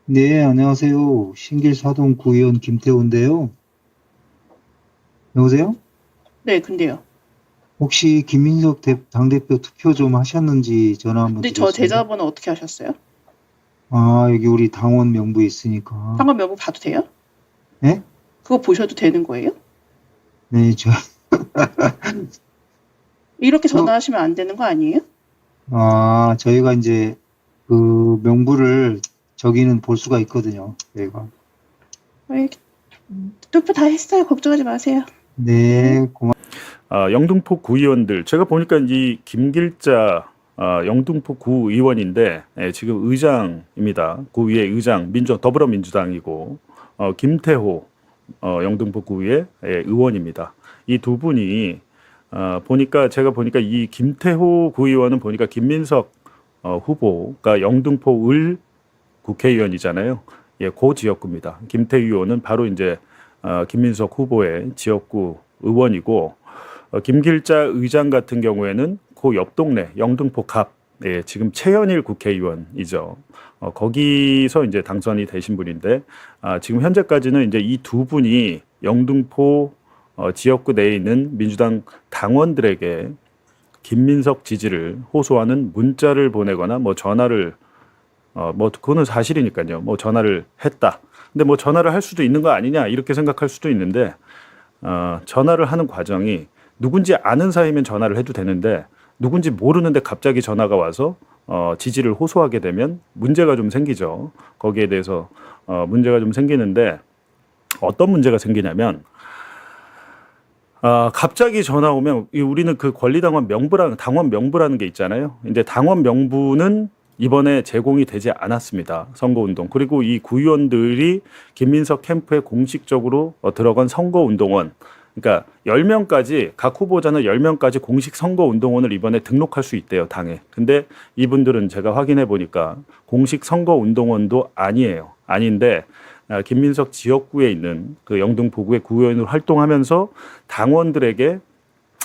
네, 안녕하세요. 신길사동 구의원 김태호인데요. 여보세요? 네, 근데요. 혹시 김민석 당대표 투표 좀 하셨는지 전화 한번 근데 저 드렸습니다. 계좌번호 어떻게 하셨어요? 아, 여기 우리 당원 명부에 있으니까. 상관 명부 봐도 돼요? 네? 그거 보셔도 되는 거예요? 네, 이렇게 그, 전화하시면 안 되는 거 아니에요? 저희가 이제 그 명부를 저기는 볼 수가 있거든요. 저희가. 왜, 투표 다 했어요. 걱정하지 마세요. 네, 영등포 구의원들 제가 보니까 이 김길자 영등포 구의원인데 지금 의장입니다. 구의회 의장 더불어민주당이고 김태호 영등포 구의회 의원입니다. 이 두 분이 제가 보니까 이 김태호 구의원은 보니까 김민석 후보가 영등포 을 국회의원이잖아요. 예, 고 지역구입니다. 김태희 의원은 바로 이제 김민석 후보의 지역구 의원이고 김길자 의장 같은 경우에는 그 옆 동네 영등포 갑 지금 최현일 국회의원이죠. 거기서 이제 당선이 되신 분인데 지금 현재까지는 이제 이 두 분이 영등포 지역구 내에 있는 민주당 당원들에게 김민석 지지를 호소하는 문자를 보내거나 뭐 전화를 뭐 그거는 사실이니까요. 뭐 전화를 했다. 근데 뭐 전화를 할 수도 있는 거 아니냐 이렇게 생각할 수도 있는데 전화를 하는 과정이 누군지 아는 사이면 전화를 해도 되는데 누군지 모르는데 갑자기 전화가 와서 지지를 호소하게 되면 문제가 좀 생기죠. 거기에 대해서 문제가 좀 생기는데 어떤 문제가 생기냐면 갑자기 전화 오면 우리는 그 권리당원 당원 명부라는 게 있잖아요. 근데 당원 명부는 이번에 제공이 되지 않았습니다. 선거운동. 그리고 이 구의원들이 김민석 캠프에 공식적으로 들어간 선거운동원. 그러니까 10명까지 각 후보자는 10명까지 공식 선거운동원을 이번에 등록할 수 있대요, 당에. 근데 이분들은 제가 확인해 보니까 공식 선거운동원도 아니에요. 아닌데 김민석 지역구에 있는 그 영등포구의 구의원으로 활동하면서 당원들에게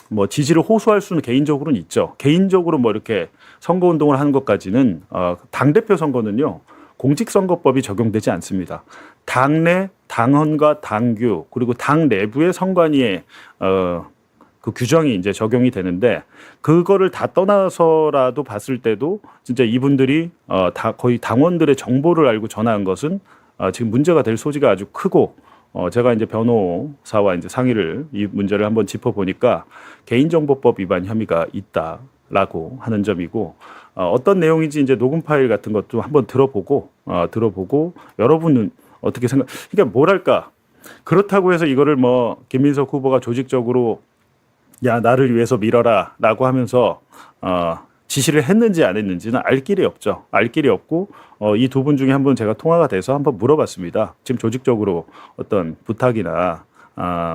뭐 지지를 호소할 수는 개인적으로는 있죠. 개인적으로 뭐 이렇게 선거운동을 하는 것까지는 당대표 선거는요. 공직선거법이 적용되지 않습니다. 당내 당헌과 당규 그리고 당 내부의 선관위의 그 규정이 이제 적용이 되는데 그거를 다 떠나서라도 봤을 때도 진짜 이분들이 다 거의 당원들의 정보를 알고 전화한 것은 지금 문제가 될 소지가 아주 크고 제가 이제 변호사와 이제 상의를 이 문제를 한번 짚어보니까 개인정보법 위반 혐의가 있다라고 하는 점이고 어떤 내용인지 이제 녹음 파일 같은 것도 한번 들어보고 여러분은 어떻게 그러니까 뭐랄까 그렇다고 해서 이거를 뭐 김민석 후보가 조직적으로 야 나를 위해서 밀어라라고 하면서 지시를 했는지 안 했는지는 알 길이 없죠. 알 길이 없고 이 두 분 중에 한 분 제가 통화가 돼서 한번 물어봤습니다. 지금 조직적으로 어떤 부탁이나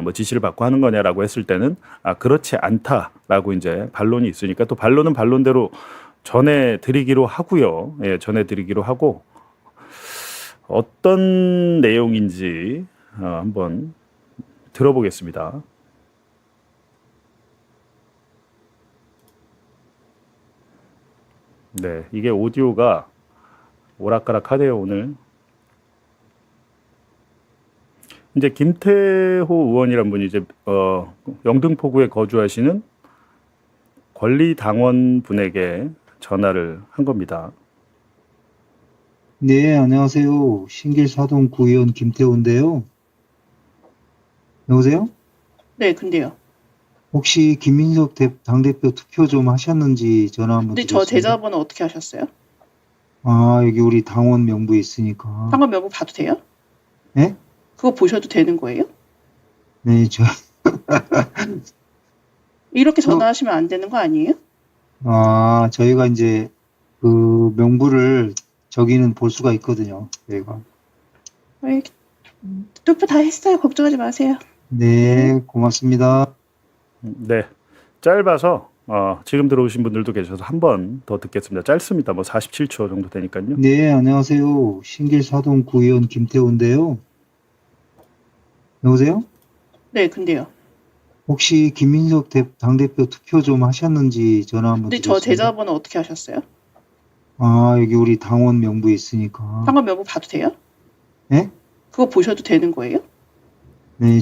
뭐 지시를 받고 하는 거냐라고 했을 때는 그렇지 않다라고 이제 반론이 있으니까 또 반론은 반론대로 전해드리기로 하고요. 예, 전해드리기로 하고 어떤 내용인지 한번 들어보겠습니다. 네, 이게 오디오가 오락가락하네요, 오늘. 이제 김태호 의원이란 분이 이제 영등포구에 거주하시는 권리당원 분에게 전화를 한 겁니다. 네, 안녕하세요. 신길사동 구의원 김태호인데요. 여보세요? 네, 근데요. 혹시 김민석 당대표 투표 좀 하셨는지 전화 한번 근데 저 드렸습니다. 계좌번호 어떻게 하셨어요? 여기 우리 당원 명부에 있으니까. 상관 명부 봐도 돼요? 네? 그거 보셔도 되는 거예요? 네, 이렇게 전화하시면 안 되는 거 아니에요? 저희가 이제 그 명부를 저기는 볼 수가 있거든요. 저희가. 왜, 투표 다 했어요. 걱정하지 마세요. 네, 고맙습니다. 네, 짧아서 지금 들어오신 분들도 계셔서 한 번 더 듣겠습니다. 짧습니다. 뭐 47초 정도 되니까요. 네, 안녕하세요. 신길사동 구의원 김태호인데요. 여보세요? 네, 근데요. 혹시 김민석 당대표 투표 좀 하셨는지 전화 한번 근데 저 드렸습니다. 계좌번호 어떻게 하셨어요? 아, 여기 우리 당원 명부에 있으니까. 상관 명부 봐도 돼요? 네? 그거 보셔도 되는 거예요? 네,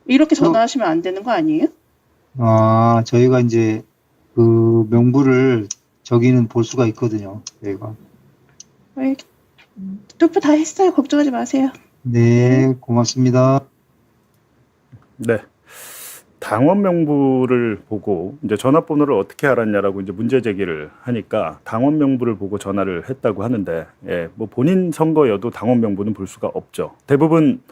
이렇게 전화하시면 안 되는 거 아니에요? 저희가 이제 그 명부를 저기는 볼 수가 있거든요. 저희가. 투표 다 했어요. 걱정하지 마세요. 네, 고맙습니다. 네. 당원 명부를 보고 이제 전화번호를 어떻게 알았냐라고 이제 문제 제기를 하니까 당원 명부를 보고 전화를 했다고 하는데, 예, 뭐 본인 선거여도 당원 명부는 볼 수가 없죠. 대부분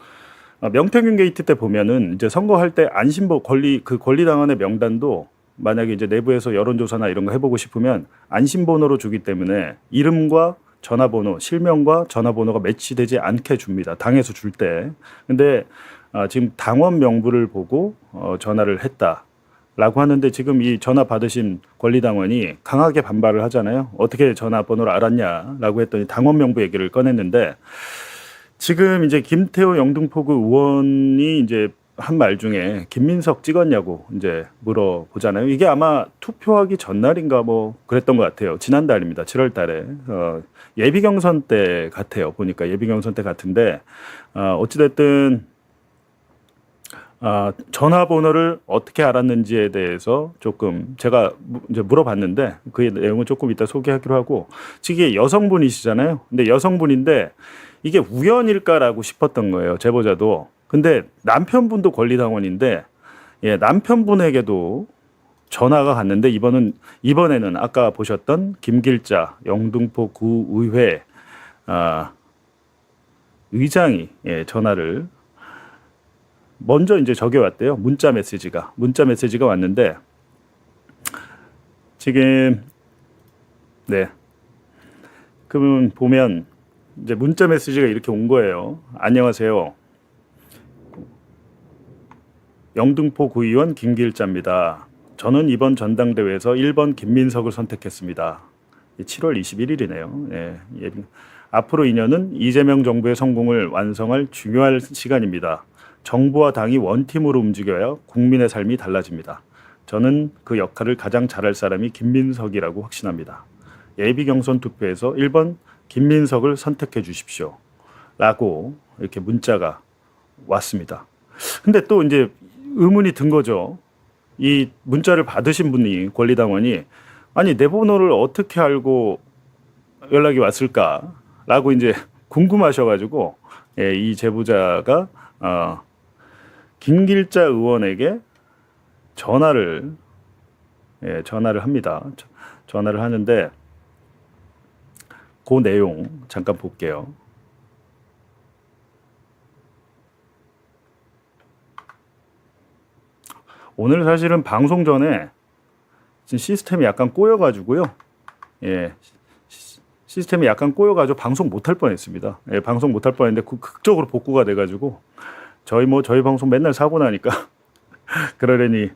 명태균 게이트 때 보면은 이제 선거할 때 안심보 권리당원의 명단도 만약에 이제 내부에서 여론조사나 이런 거 해보고 싶으면 안심번호로 주기 때문에 이름과 전화번호, 실명과 전화번호가 매치되지 않게 줍니다. 당에서 줄 때. 근데 지금 당원 명부를 보고 전화를 했다라고 하는데, 지금 이 전화 받으신 권리당원이 강하게 반발을 하잖아요. 어떻게 전화번호를 알았냐라고 했더니 당원 명부 얘기를 꺼냈는데, 지금 이제 김태호 영등포구 의원이 이제 한 말 중에 김민석 찍었냐고 이제 물어보잖아요. 이게 아마 투표하기 전날인가 뭐 그랬던 것 같아요. 지난달입니다. 7월 달에. 예비 경선 때 같아요. 보니까 예비 경선 때 같은데, 어찌됐든 전화번호를 어떻게 알았는지에 대해서 조금 제가 이제 물어봤는데, 그 내용은 조금 이따 소개하기로 하고, 지금 여성분이시잖아요. 근데 여성분인데 이게 우연일까라고 싶었던 거예요. 제보자도. 근데 남편분도 권리당원인데, 예, 남편분에게도 전화가 갔는데, 이번에는 아까 보셨던 김길자 영등포 구의회 의장이, 예, 전화를 먼저 이제 적여 왔대요. 문자 메시지가 왔는데, 지금 네, 그러면 보면 이제 문자 메시지가 이렇게 온 거예요. 안녕하세요. 영등포 구의원 김길자입니다. 저는 이번 전당대회에서 1번 김민석을 선택했습니다. 7월 21일이네요. 예, 앞으로 2년은 이재명 정부의 성공을 완성할 중요한 시간입니다. 정부와 당이 원팀으로 움직여야 국민의 삶이 달라집니다. 저는 그 역할을 가장 잘할 사람이 김민석이라고 확신합니다. 예비 경선 투표에서 1번 김민석을 선택해 주십시오. 라고 이렇게 문자가 왔습니다. 근데 또 이제 의문이 든 거죠. 이 문자를 받으신 분이, 권리당원이, 아니 내 번호를 어떻게 알고 연락이 왔을까라고 이제 궁금하셔가지고, 예, 이 제보자가 김길자 의원에게 전화를 합니다. 전화를 하는데 그 내용 잠깐 볼게요. 오늘 사실은 방송 전에 지금 시스템이 약간 꼬여가지고요. 예, 시스템이 약간 꼬여가지고 방송 못할 뻔했습니다. 예, 방송 못할 뻔했는데 극적으로 복구가 돼가지고, 저희 방송 맨날 사고 나니까 그러려니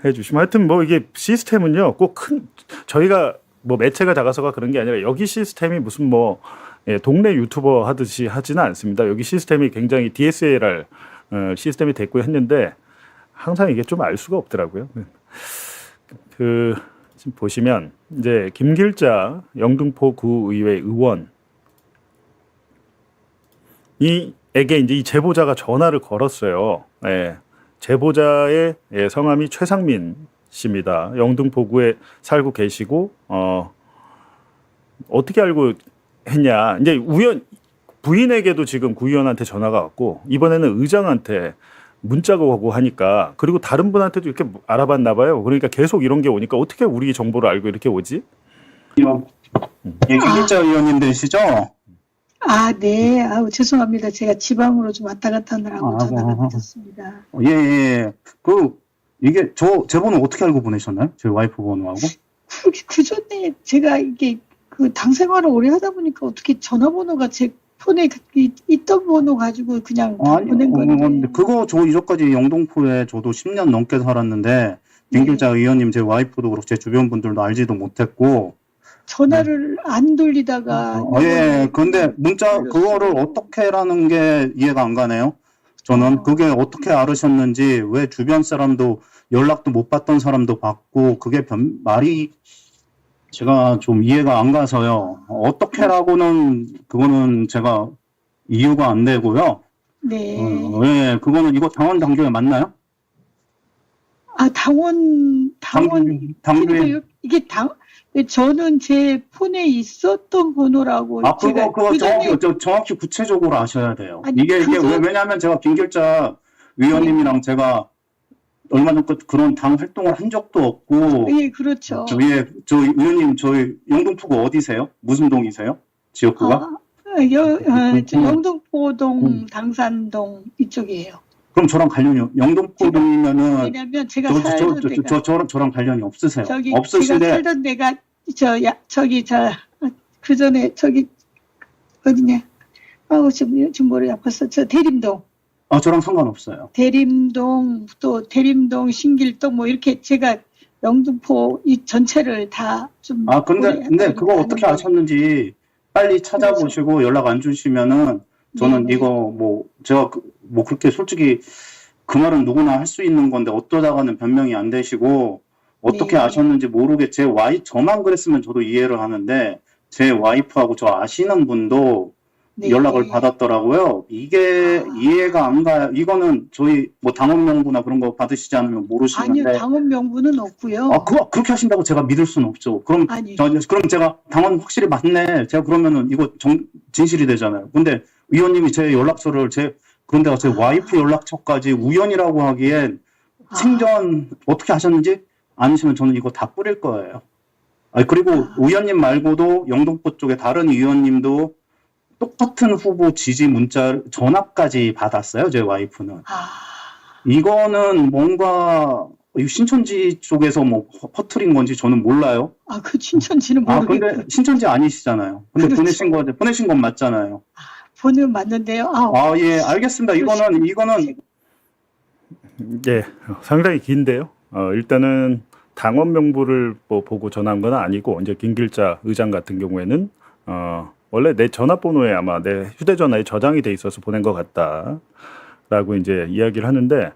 해주시면, 하여튼 뭐 이게 시스템은요 꼭 저희가 뭐 매체가 작아서가 그런 게 아니라, 여기 시스템이 무슨 뭐, 예, 동네 유튜버 하듯이 하지는 않습니다. 여기 시스템이 굉장히 DSLR 시스템이 됐고 했는데, 항상 이게 좀 알 수가 없더라고요. 지금 보시면 이제 김길자 영등포 구의회 의원 에게 이제 이 제보자가 전화를 걸었어요. 예, 제보자의, 예, 성함이 최상민 씨입니다. 영등포구에 살고 계시고, 어떻게 알고 했냐? 이제 부인에게도 지금 구의원한테 전화가 왔고, 이번에는 의장한테 문자가 오고 하니까, 그리고 다른 분한테도 이렇게 알아봤나 봐요. 그러니까 계속 이런 게 오니까 어떻게 우리 정보를 알고 이렇게 오지? 예, 김길자 의원님 되시죠? 네. 죄송합니다. 제가 지방으로 좀 왔다 갔다 하느라고 전화가 늦었습니다. 예. 이게 제 번호 어떻게 알고 보내셨나요? 제 와이프 번호하고? 그 전에 제가 이게 당 생활을 오래 하다 보니까 어떻게 전화번호가 제 폰에 있던 번호 가지고 그냥 보낸 건데. 그거 저 이전까지 영등포에 저도 10년 넘게 살았는데, 김길자 의원님 제 와이프도 그렇고 제 주변 분들도 알지도 못했고. 전화를 안 돌리다가. 예, 근데 문자 그거를 어떻게라는 게 이해가 안 가네요. 저는 그게 어떻게 알으셨는지, 왜 주변 사람도 연락도 못 받던 사람도 받고, 그게 말이 제가 좀 이해가 안 가서요. 어떻게라고는 그거는 제가 이유가 안 되고요. 네. 예, 그거는 이거 당원 당규에 맞나요? 아, 당원 당규에 이게 저는 제 폰에 있었던 번호라고 아, 제가 그거 그전에 정확히 구체적으로 아셔야 돼요. 아니, 이게 그전- 왜냐면 제가 김길자 위원님이랑 제가 얼마 전 그런 당 활동을 한 적도 없고, 예, 그렇죠. 저 위원님, 저희 영등포구 어디세요? 무슨 동이세요? 지역구가? 저 영등포동 당산동 이쪽이에요. 그럼 저랑 관련이, 영등포 동이면은, 왜냐면 제가 살던 데가 저랑 관련이 없으세요? 저기 제가 없으신데, 살던 데가 그 전에 저기 어디냐? 아우 지금 머리 아팠어. 저 대림동. 저랑 상관없어요. 대림동 또 대림동 신길동 뭐 이렇게 제가 영등포 이 전체를 다 좀 근데 그거 어떻게 아셨는지 빨리 찾아보시고 연락 안 주시면은 저는 네네. 이거 제가 그렇게 솔직히 그 말은 누구나 할 수 있는 건데 어떠다가는 변명이 안 되시고 어떻게 네. 아셨는지 저만 그랬으면 저도 이해를 하는데 제 와이프하고 저 아시는 분도 네. 연락을 받았더라고요. 이게 이해가 안 가요. 이거는 저희 당원 명부나 그런 거 받으시지 않으면 모르시는데. 아니요, 당원 명부는 없고요. 그렇게 하신다고 제가 믿을 수는 없죠. 그럼 아니. 그럼 제가 당원 확실히 맞네. 제가 그러면은 이거 진실이 되잖아요. 근데 위원님이 제 연락처를 그런데가 제 와이프 연락처까지 우연이라고 하기엔 생전 어떻게 하셨는지 아니시면 저는 이거 다 뿌릴 거예요. 그리고 위원님 말고도 영등포 쪽에 다른 위원님도 똑같은 후보 지지 문자 전화까지 받았어요. 제 와이프는. 이거는 뭔가 신천지 쪽에서 퍼뜨린 건지 저는 몰라요. 그 신천지는 모르겠고. 근데 신천지 아니시잖아요. 근데 그렇죠. 보내신 건 맞잖아요. 번호 맞는데요. 예, 알겠습니다. 이거는 예, 상당히 긴데요. 일단은 당원 명부를 보고 전화한 건 아니고 이제 김길자 의장 같은 경우에는 원래 내 전화번호에 아마 내 휴대전화에 저장이 돼 있어서 보낸 것 같다라고 이제 이야기를 하는데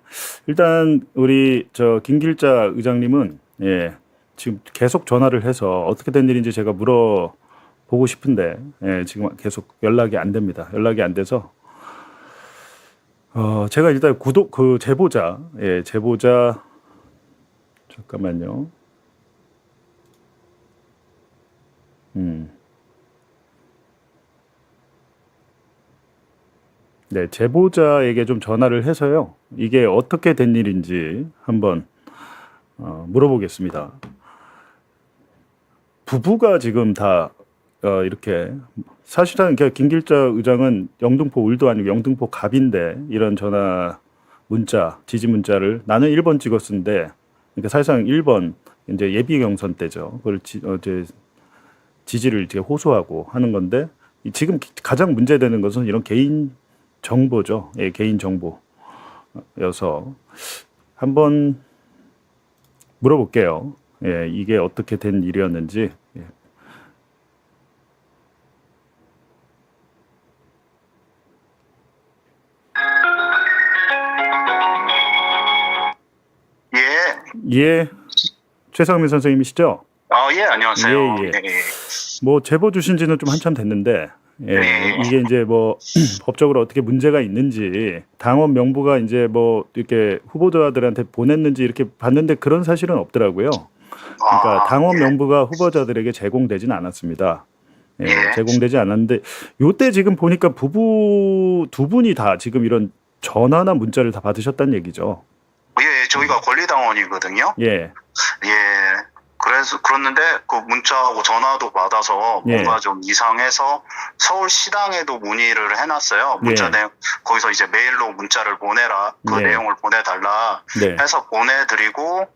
일단 우리 김길자 의장님은 지금 계속 전화를 해서 어떻게 된 일인지 제가 물어보고 싶은데 지금 계속 연락이 안 됩니다. 연락이 안 돼서 제가 일단 제보자 잠깐만요. 네, 제보자에게 좀 전화를 해서요. 이게 어떻게 된 일인지 한번 물어보겠습니다. 부부가 지금 다 이렇게 사실은 김길자 의장은 영등포 을도 아니고 영등포 갑인데 이런 전화 문자 지지 문자를 나는 1번 찍었는데 그러니까 사실상 1번 이제 예비 경선 때죠. 그걸 지지를 이제 호소하고 하는 건데 지금 가장 문제되는 것은 이런 개인 정보죠. 개인 정보여서 한번 물어볼게요. 이게 어떻게 된 일이었는지. 예, 최상민 선생님이시죠? 예, 안녕하세요. 예. 제보 주신 지는 좀 한참 됐는데, 이게 이제 법적으로 어떻게 문제가 있는지, 당원 명부가 이제 이렇게 후보자들한테 보냈는지 이렇게 봤는데 그런 사실은 없더라고요. 그러니까 당원 명부가 후보자들에게 제공되지는 않았습니다. 제공되지 않았는데, 요때 지금 보니까 부부 두 분이 다 지금 이런 전화나 문자를 다 받으셨다는 얘기죠. 예, 저희가 권리당원이거든요. 예. 그랬는데 그 문자하고 전화도 받아서 뭔가 좀 이상해서 서울시당에도 문의를 해놨어요. 문자 내용, 거기서 이제 메일로 문자를 보내라, 그 내용을 보내달라 해서 보내드리고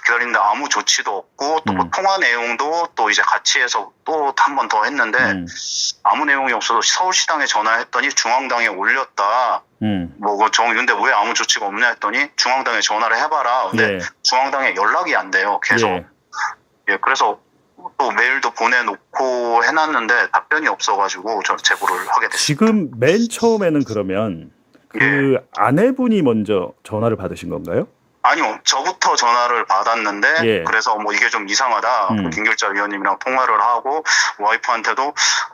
기다리는데 아무 조치도 없고 또 통화 내용도 또 이제 같이 해서 또 한 번 더 했는데 아무 내용이 없어서 서울시당에 전화했더니 중앙당에 올렸다. 근데 왜 아무 조치가 없냐 했더니 중앙당에 전화를 해봐라. 근데 중앙당에 연락이 안 돼요. 계속. 그래서 또 메일도 보내놓고 해놨는데 답변이 없어가지고 저 제보를 하게 됐습니다. 지금 맨 처음에는 그러면 그 아내분이 먼저 전화를 받으신 건가요? 아니요, 저부터 전화를 받았는데, 예. 그래서 뭐 이게 좀 이상하다. 김길자 위원님이랑 통화를 하고, 와이프한테도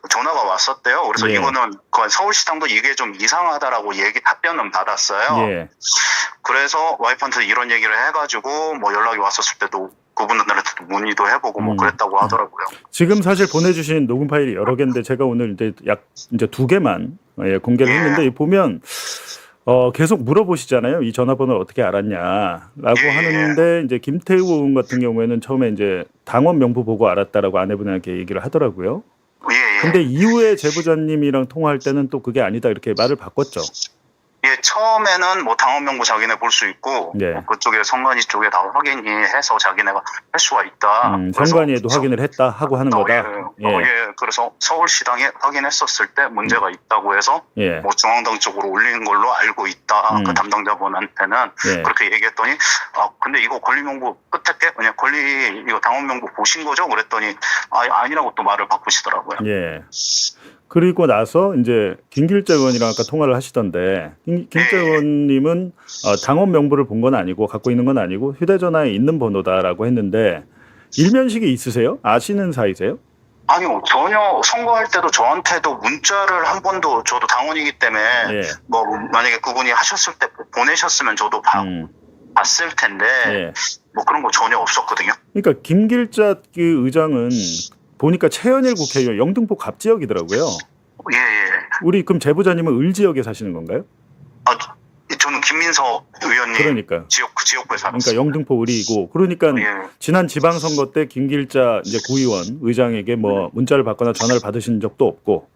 전화가 왔었대요. 그래서 예. 이거는 그 서울시당도 이게 좀 이상하다라고 답변은 받았어요. 예. 그래서 와이프한테 이런 얘기를 해가지고, 뭐 연락이 왔었을 때도 그분들한테도 문의도 해보고 뭐 그랬다고 하더라고요. 지금 사실 보내주신 녹음 파일이 여러 개인데 제가 오늘 이제 2개만 공개를 했는데 보면 계속 물어보시잖아요. 이 전화번호를 어떻게 알았냐라고 하는데 이제 김태우 의원 같은 경우에는 처음에 이제 당원 명부 보고 알았다라고 아내분에게 얘기를 하더라고요. 근데 이후에 제보자님이랑 통화할 때는 또 그게 아니다 이렇게 말을 바꿨죠. 예, 처음에는 뭐 당원 명부 자기네 볼 수 있고 뭐 그쪽에 선관위 쪽에 다 확인해서 자기네가 할 수가 있다. 선관위에도 확인을 했다 하고 하는 거다. 그래서 서울시당에 확인했었을 때 문제가 있다고 해서 뭐 중앙당 쪽으로 올리는 걸로 알고 있다. 그 담당자분한테는 그렇게 얘기했더니 근데 이거 권리 명부 끝에 게 그냥 이거 당원 명부 보신 거죠? 그랬더니 아니라고 또 말을 바꾸시더라고요. 예. 그리고 나서 이제 김길자 의원이랑 아까 통화를 하시던데 김길자 의원님은 당원 명부를 본 건 아니고 갖고 있는 건 아니고 휴대전화에 있는 번호다라고 했는데 일면식이 있으세요? 아시는 사이세요? 아니요, 전혀. 선거할 때도 저한테도 문자를 한 번도, 저도 당원이기 때문에 뭐 만약에 그분이 하셨을 때 보내셨으면 저도 봤을 텐데 뭐 그런 거 전혀 없었거든요. 그러니까 김길자 그 의장은 보니까 최현일 국회의원 영등포 갑지역이더라고요. 예. 우리 그럼 제보자님은 을 지역에 사시는 건가요? 저는 김민석 의원님 그러니까 지역구에 살았어요. 그러니까 영등포 을이고 그러니까 지난 지방선거 때 김길자 이제 구의원 의장에게 뭐 문자를 받거나 전화를 받으신 적도 없고.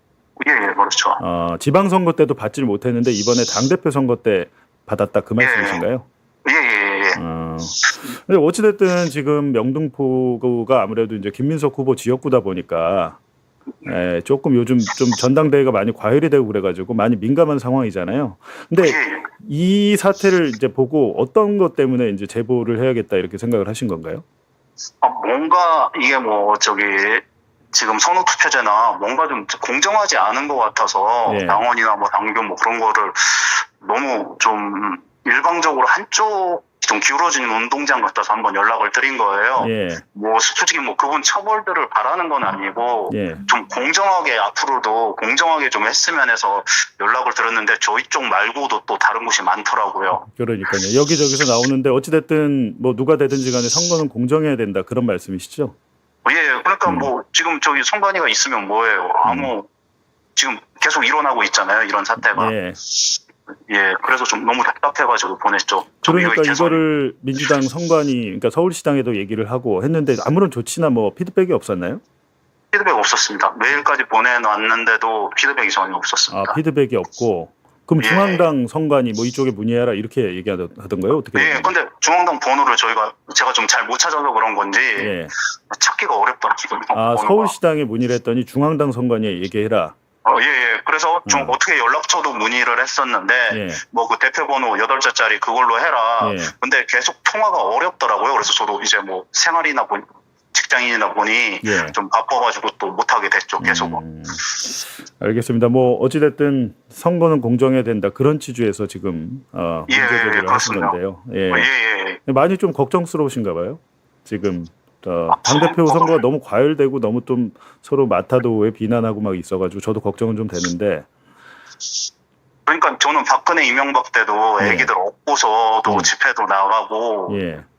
예, 그렇죠. 지방선거 때도 받지를 못했는데 이번에 당대표 선거 때 받았다 그 말씀이신가요? 예. 근데 어찌됐든 지금 영등포가 아무래도 이제 김민석 후보 지역구다 보니까 조금 요즘 좀 전당대회가 많이 과열이 되고 그래가지고 많이 민감한 상황이잖아요. 근데 이 사태를 이제 보고 어떤 것 때문에 이제 제보를 해야겠다 이렇게 생각을 하신 건가요? 뭔가 이게 지금 선호투표제나 뭔가 좀 공정하지 않은 것 같아서 당원이나 뭐 당규 뭐 그런 거를 너무 좀 일방적으로 한쪽 좀 기울어지는 운동장 같아서 한번 연락을 드린 거예요. 뭐 솔직히 뭐 그분 처벌들을 바라는 건 아니고 좀 공정하게 앞으로도 공정하게 좀 했으면 해서 연락을 드렸는데 저희 쪽 말고도 또 다른 곳이 많더라고요. 그러니까요. 여기저기서 나오는데 어찌됐든 뭐 누가 되든지 간에 선거는 공정해야 된다 그런 말씀이시죠? 그러니까 뭐 지금 저기 선관위가 있으면 뭐예요. 지금 계속 일어나고 있잖아요. 이런 사태가. 그래서 좀 너무 답답해가지고 보냈죠. 그러니까 이거를 민주당 선관위, 그러니까 서울시당에도 얘기를 하고 했는데 아무런 조치나 뭐 피드백이 없었나요? 피드백 없었습니다. 메일까지 보내놨는데도 피드백이 전혀 없었습니다. 피드백이 없고 그럼 중앙당 선관위 뭐 이쪽에 문의해라 이렇게 얘기하던가요? 어떻게? 근데 중앙당 번호를 제가 좀 잘 못 찾아서 그런 건지 찾기가 어렵더라고요. 서울시당에 문의를 했더니 중앙당 선관위에 얘기해라. 그래서 좀 어떻게 연락처도 문의를 했었는데 뭐 그 대표번호 8자짜리 그걸로 해라. 근데 계속 통화가 어렵더라고요. 그래서 저도 이제 뭐 생활이나 직장인이다 보니 좀 바빠가지고 또 못하게 됐죠. 계속. 알겠습니다. 뭐 어찌됐든 선거는 공정해야 된다 그런 취지에서 지금 문제제기를 하신 건데요. 많이 좀 걱정스러우신가 봐요. 지금 당대표 선거가 너무 과열되고 너무 좀 서로 마타도에 비난하고 막 있어가지고 저도 걱정은 좀 되는데. 그러니까 저는 박근혜 이명박 때도 애기들 업고서도 집회도 나가고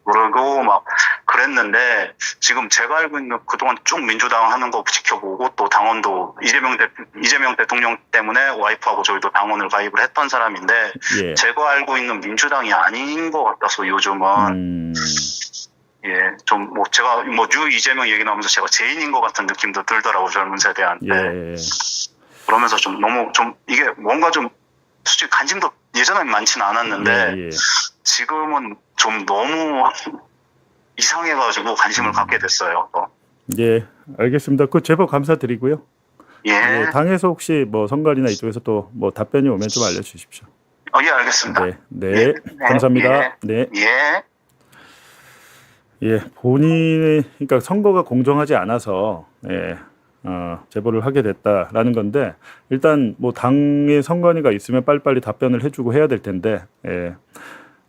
그러고 막 그랬는데 지금 제가 알고 있는 그동안 쭉 민주당 하는 거 지켜보고 또 당원도 이재명 대통령 때문에 와이프하고 저희도 당원을 가입을 했던 사람인데 제가 알고 있는 민주당이 아닌 것 같아서 요즘은 좀 뭐 제가 뭐 뉴 이재명 얘기 나오면서 제가 죄인인 것 같은 느낌도 들더라고 젊은 세대한테. 그러면서 좀 너무 좀 이게 뭔가 좀 솔직히 관심도 예전에 많지는 않았는데 지금은 좀 너무 이상해가지고 관심을 갖게 됐어요. 알겠습니다. 그 제보 감사드리고요. 당에서 혹시 뭐 선관위나 이쪽에서 또 뭐 답변이 오면 좀 알려주십시오. 알겠습니다. 감사합니다. 본인의 그러니까 선거가 공정하지 않아서 제보를 하게 됐다라는 건데 일단 뭐 당의 선관위가 있으면 빨리빨리 답변을 해주고 해야 될 텐데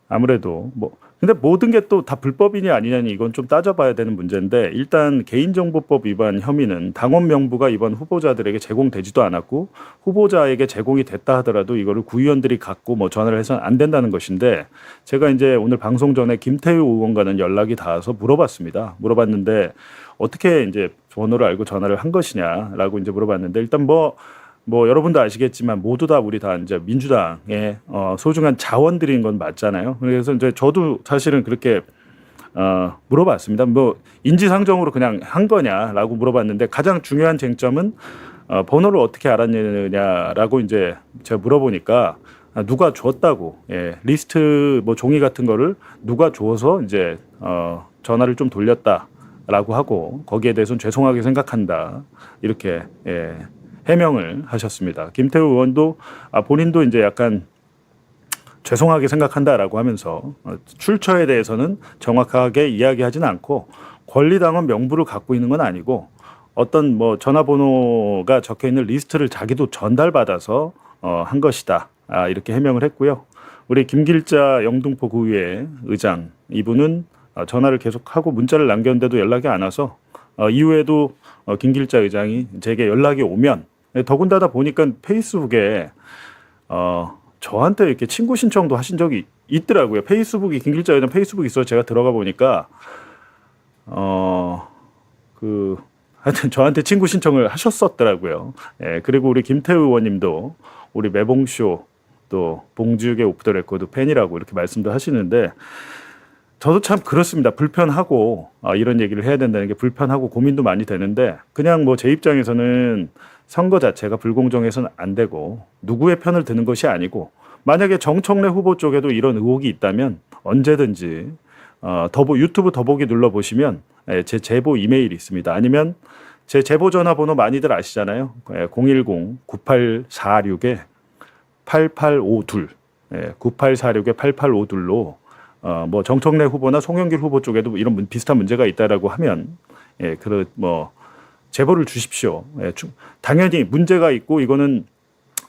아무래도 뭐 근데 모든 게 또 다 불법이냐 아니냐니 이건 좀 따져봐야 되는 문제인데 일단 개인정보법 위반 혐의는 당원 명부가 이번 후보자들에게 제공되지도 않았고 후보자에게 제공이 됐다 하더라도 이거를 구의원들이 갖고 뭐 전화를 해서는 안 된다는 것인데 제가 이제 오늘 방송 전에 김태우 의원과는 연락이 닿아서 물어봤습니다. 물어봤는데 어떻게 이제 번호를 알고 전화를 한 것이냐라고 이제 물어봤는데 일단 뭐 여러분도 아시겠지만 모두 다 우리 다 이제 민주당의 소중한 자원들인 건 맞잖아요. 그래서 이제 저도 사실은 그렇게 물어봤습니다. 뭐 인지상정으로 그냥 한 거냐라고 물어봤는데 가장 중요한 쟁점은 번호를 어떻게 알았느냐라고 이제 제가 물어보니까 누가 줬다고 리스트 뭐 종이 같은 거를 누가 줘서 이제 전화를 좀 돌렸다라고 하고 거기에 대해서는 죄송하게 생각한다 이렇게 해명을 하셨습니다. 김태우 의원도 본인도 이제 약간 죄송하게 생각한다라고 하면서 출처에 대해서는 정확하게 이야기하지는 않고 권리당원 명부를 갖고 있는 건 아니고 어떤 뭐 전화번호가 적혀 있는 리스트를 자기도 전달받아서 한 것이다. 이렇게 해명을 했고요. 우리 김길자 영등포 구의회 의장 이분은 전화를 계속하고 문자를 남겼는데도 연락이 안 와서 이후에도 김길자 의장이 제게 연락이 오면 더군다나 보니까 페이스북에 저한테 이렇게 친구 신청도 하신 적이 있더라고요. 페이스북이 김길자 의장 페이스북이 있어서 제가 들어가 보니까 하여튼 저한테 친구 신청을 하셨었더라고요. 그리고 우리 김태우 의원님도 우리 매봉쇼 또 봉지욱의 오프 더 레코드 팬이라고 이렇게 말씀도 하시는데 저도 참 그렇습니다. 불편하고 이런 얘기를 해야 된다는 게 불편하고 고민도 많이 되는데 그냥 뭐 제 입장에서는 선거 자체가 불공정해서는 안 되고 누구의 편을 드는 것이 아니고 만약에 정청래 후보 쪽에도 이런 의혹이 있다면 언제든지 유튜브 더보기 눌러보시면 제 제보 이메일이 있습니다. 아니면 제 제보 전화번호 많이들 아시잖아요. 010-9846-8852 9846-8852로 뭐 정청래 후보나 송영길 후보 쪽에도 이런 비슷한 문제가 있다라고 하면 제보를 주십시오. 당연히 문제가 있고 이거는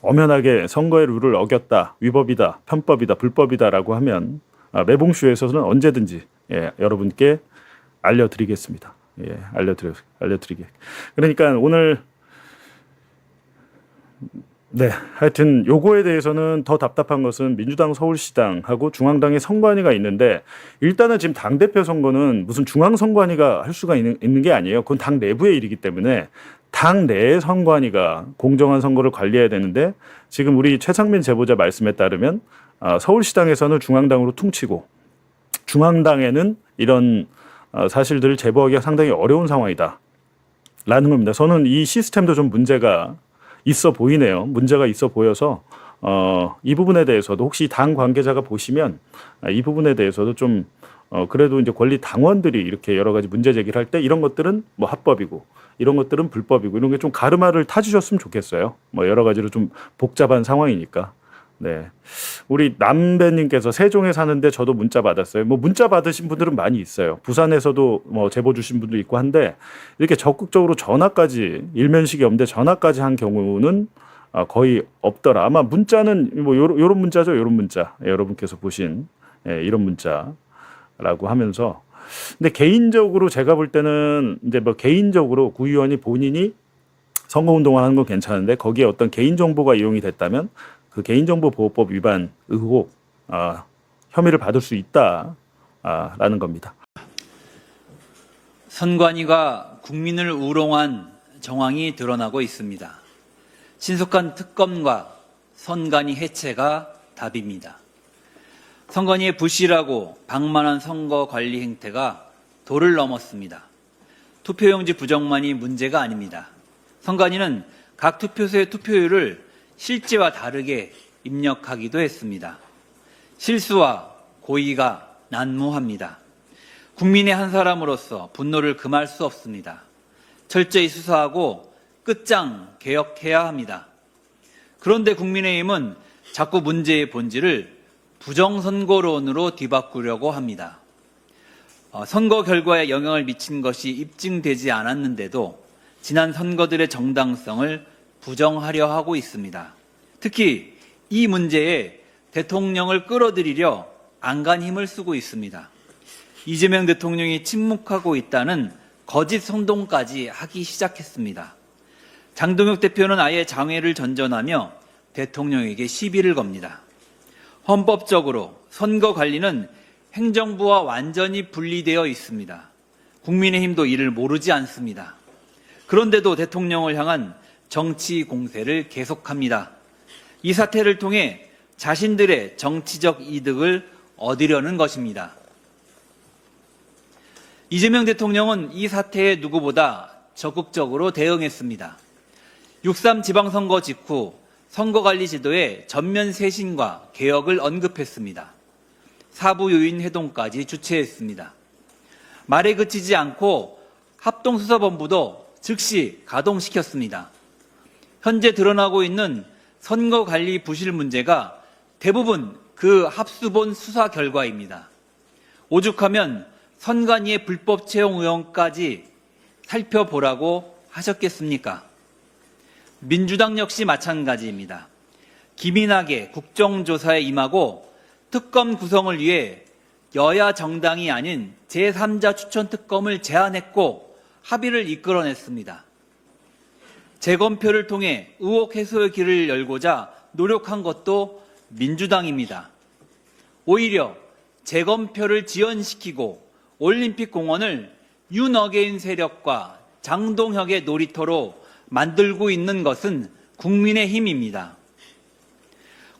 엄연하게 선거의 룰을 어겼다, 위법이다, 편법이다, 불법이다라고 하면 매봉쇼에서는 언제든지 여러분께 알려드리겠습니다. 알려드리게. 그러니까 오늘 하여튼 요거에 대해서는 더 답답한 것은 민주당 서울시당하고 중앙당의 선관위가 있는데 일단은 지금 당대표 선거는 무슨 중앙선관위가 할 수가 있는 게 아니에요. 그건 당 내부의 일이기 때문에 당 내의 선관위가 공정한 선거를 관리해야 되는데 지금 우리 최상민 제보자 말씀에 따르면 서울시당에서는 중앙당으로 퉁치고 중앙당에는 이런 사실들을 제보하기가 상당히 어려운 상황이다 라는 겁니다. 저는 이 시스템도 좀 문제가 있어 보이네요. 문제가 있어 보여서 이 부분에 대해서도 혹시 당 관계자가 보시면 이 부분에 대해서도 좀 그래도 이제 권리 당원들이 이렇게 여러 가지 문제 제기를 할 때 이런 것들은 뭐 합법이고 이런 것들은 불법이고 이런 게 좀 가르마를 타주셨으면 좋겠어요. 뭐 여러 가지로 좀 복잡한 상황이니까. 우리 남배님께서 세종에 사는데 저도 문자 받았어요. 뭐 문자 받으신 분들은 많이 있어요. 부산에서도 뭐 제보 주신 분도 있고 한데 이렇게 적극적으로 전화까지 일면식이 없는데 전화까지 한 경우는 거의 없더라. 아마 문자는 뭐 요런 문자죠. 요런 문자. 여러분께서 보신 이런 문자라고 하면서 근데 개인적으로 제가 볼 때는 이제 뭐 개인적으로 구의원이 본인이 선거운동을 하는 건 괜찮은데 거기에 어떤 개인정보가 이용이 됐다면 그 개인정보보호법 위반 의혹 혐의를 받을 수 있다라는 겁니다. 선관위가 국민을 우롱한 정황이 드러나고 있습니다. 신속한 특검과 선관위 해체가 답입니다. 선관위의 부실하고 방만한 선거 관리 행태가 도를 넘었습니다. 투표용지 부정만이 문제가 아닙니다. 선관위는 각 투표소의 투표율을 실제와 다르게 입력하기도 했습니다. 실수와 고의가 난무합니다. 국민의 한 사람으로서 분노를 금할 수 없습니다. 철저히 수사하고 끝장 개혁해야 합니다. 그런데 국민의힘은 자꾸 문제의 본질을 부정선거론으로 뒤바꾸려고 합니다. 선거 결과에 영향을 미친 것이 입증되지 않았는데도 지난 선거들의 정당성을 부정하려 하고 있습니다. 특히 이 문제에 대통령을 끌어들이려 안간 힘을 쓰고 있습니다. 이재명 대통령이 침묵하고 있다는 거짓 선동까지 하기 시작했습니다. 장동혁 대표는 아예 장외를 전전하며 대통령에게 시비를 겁니다. 헌법적으로 선거 관리는 행정부와 완전히 분리되어 있습니다. 국민의힘도 이를 모르지 않습니다. 그런데도 대통령을 향한 정치 공세를 계속합니다. 이 사태를 통해 자신들의 정치적 이득을 얻으려는 것입니다. 이재명 대통령은 이 사태에 누구보다 적극적으로 대응했습니다. 6.3 지방선거 직후 선거관리제도의 전면 쇄신과 개혁을 언급했습니다. 사부요인 회동까지 주최했습니다. 말에 그치지 않고 합동수사본부도 즉시 가동시켰습니다. 현재 드러나고 있는 선거관리 부실 문제가 대부분 그 합수본 수사 결과입니다. 오죽하면 선관위의 불법 채용 의혹까지 살펴보라고 하셨겠습니까? 민주당 역시 마찬가지입니다. 기민하게 국정조사에 임하고 특검 구성을 위해 여야 정당이 아닌 제3자 추천 특검을 제안했고 합의를 이끌어냈습니다. 재검표를 통해 의혹 해소의 길을 열고자 노력한 것도 민주당입니다. 오히려 재검표를 지연시키고 올림픽 공원을 윤어게인 세력과 장동혁의 놀이터로 만들고 있는 것은 국민의힘입니다.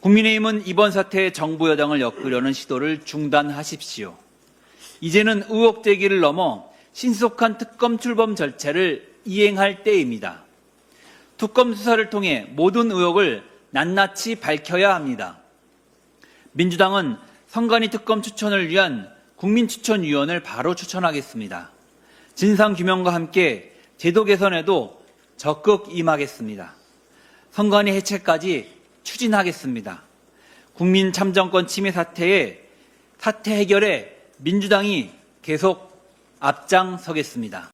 국민의힘은 이번 사태에 정부 여당을 엮으려는 시도를 중단하십시오. 이제는 의혹 제기를 넘어 신속한 특검 출범 절차를 이행할 때입니다. 특검 수사를 통해 모든 의혹을 낱낱이 밝혀야 합니다. 민주당은 선관위 특검 추천을 위한 국민추천위원을 바로 추천하겠습니다. 진상규명과 함께 제도 개선에도 적극 임하겠습니다. 선관위 해체까지 추진하겠습니다. 국민 참정권 침해 사태 해결에 민주당이 계속 앞장서겠습니다.